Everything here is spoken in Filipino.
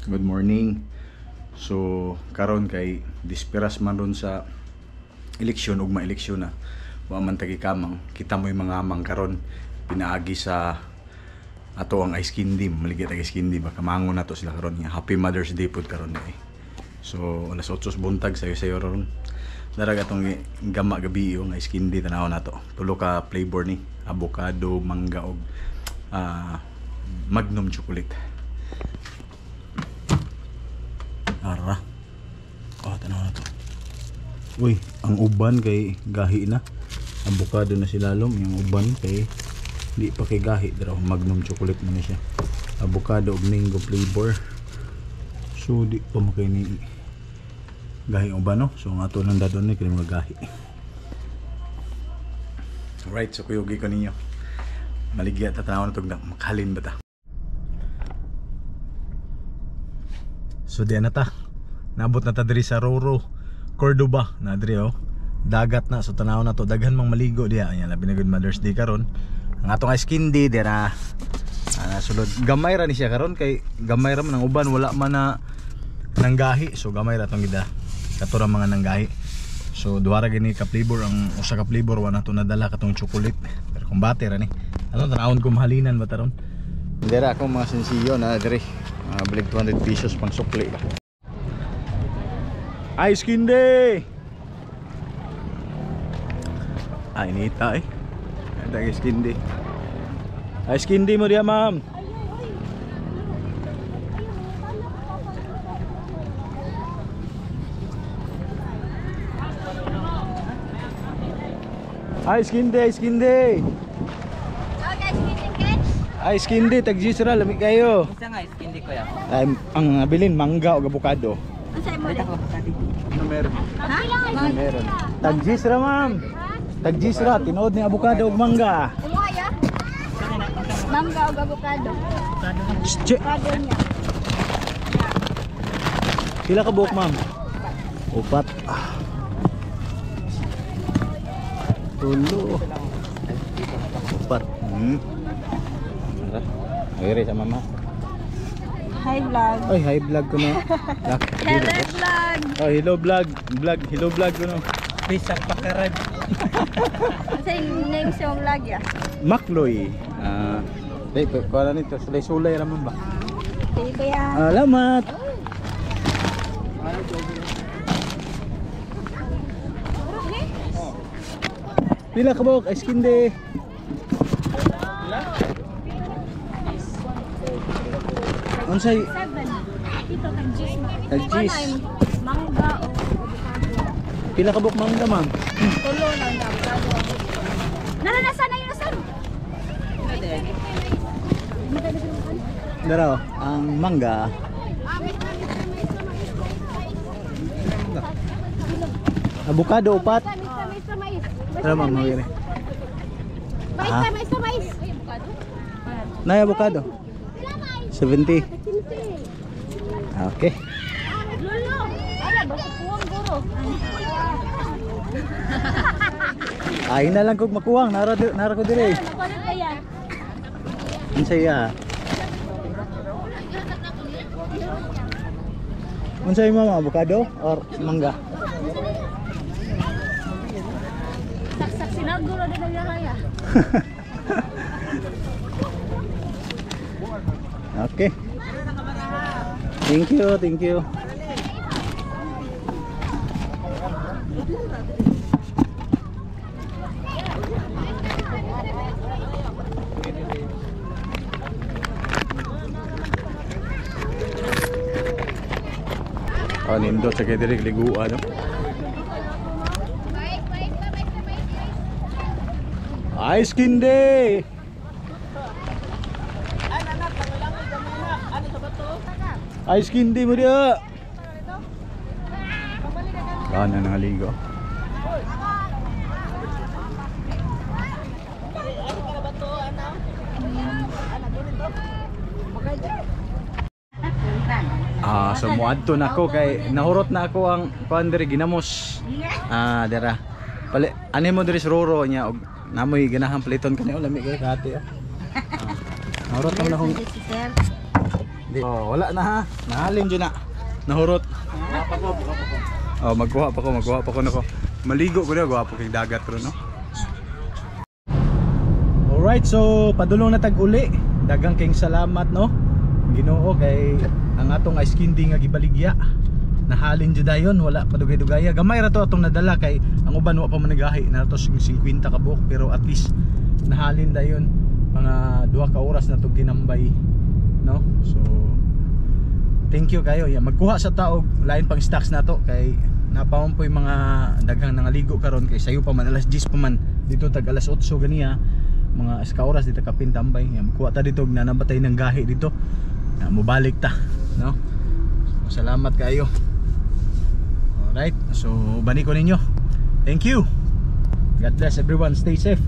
Good morning. So karon kay disperas man ron sa eleksyon ug ma-eleksyon na. Wa man tagi kamang kita mo yung mga amang karon pinaagi sa ato ang ice candy, maligya tagi ice candy baka mangon nato sila karon nga Happy Mother's Day pud karon eh. So alas 8 buntag sayo ron. Darag atong gama gabi yung ice candy tanaw nato. Tulo ka flavor ni avocado, mangga ug Magnum chocolate. Ara. Tanaw na to. Uy, ang uban kay gahi na. Avocado na si lalom, yung uban kay di pa kay gahi daw. Magnum chocolate man siya. Avocado ug mango flavor. So di pa makay ni gahi uban no. So ang ato nang dadon ni kay mga gahi. Alright, so kuyugi ko ninyo. Maligya ta tanaw na tog na makalin ba ta. So di na ta. Nabot na ta diri sa Roro, Cordoba na diri oh. Dagat na so tanaw na to daghan mang maligo diha. Anya labi na good Mother's Day karon. Ang atong ice candy dira sulod gamay ra ni siya karon kay gamay ra man ang uban wala man na nanggahi. So gamay ra tong gida. Katura mga nanggahi. So duha ra gini ka flavor ang usa ka flavor wa na to nadala katong chocolate. Pero kung bate ra ni. Ano tanawon ko mahalinan ba taron? Dira ako mga sensiyo na diri. Balik 200 pesos pang sukli ba. Ice candy. Inita eh. Ada ice candy. Ice candy mo dia, ma'am. Ice candy, ice candy. Ice candy, tagjisra lami kayo. Isa nga ice candy ko ya. Ang bilin mangga o avocado. Ano mo rin? Ano meron? Ha? Meron. Tagjisra, ma'am. Tagjisra, tinood ni avocado ug mangga. Umuaya? Mangga o avocado? Che. Avocado niya. Pila ka buok, ma'am? Upat. Tulo. Upat. Ayre sa mama. Hi vlog. Ay, hi vlog ko na. Hello vlog. Oh, hello vlog. Hello vlog ko na. Pisak pakarad. Kasi name sa vlog ya. Makloy. Dai ko na nito sulay-sulay raman ba? Sige kuya. Alamat. Pila ka buok ice candy? Unsay 7. Ito tagjis. tagjis? Mangga o avocado. Pila ka buok mangga, ma'am? Tulo lang na avocado. Naranasan na yun nasan? Daraw, ang mangga. Avocado upat. Dara ma'am, mawiri. Mais. Nay avocado. 70. Okay. Lolo. Ala ba sa puwang guro? Ay na lang kog makuwang nara ko dire. Ano kaya? Unsay Unsay mama avocado or mangga? Saksak sinaguro na nagyaraya. Okay. Thank you. Nindot sa kaya direk liguan no? Ice candy. Ice candy mo dia. Kana nang ligo. So muadto na ako kay nahurot na ako ang kuan diri ginamos. Dira. Pali ani mo diri sa Roro nya og namoy ganahan paliton kani lami kay kati. Nahurot na akong Oh, wala na ha. Nahalin dyan na. Nahurot. Oh, magkuha pa ko nako. Maligo ko na, guwapo kay dagat ro no. Alright, so padulong na tag-uli. Dagang kayong salamat no. Ginoo kay ang atong ice candy nga gibaligya. Nahalin jud dayon, wala pa dugay-dugaya. Gamay ra to atong nadala kay ang uban wa pa man nagahi na to 50 ka buok, pero at least nahalin dayon. Mga 2 ka oras na to ginambay no. So thank you kayo. Yeah, magkuha sa taog lain pang stocks na to kay napawon po yung mga daghang nangaligo karon kay sayo pa man alas 10 pa man dito tag alas 8 ganiya mga iska oras dito kapin tambay. Yeah, magkuha ta dito nanabatay ng gahi dito. Mubalik ta no. So, salamat kayo. Alright, so bani ko ninyo. Thank you. God bless everyone. Stay safe.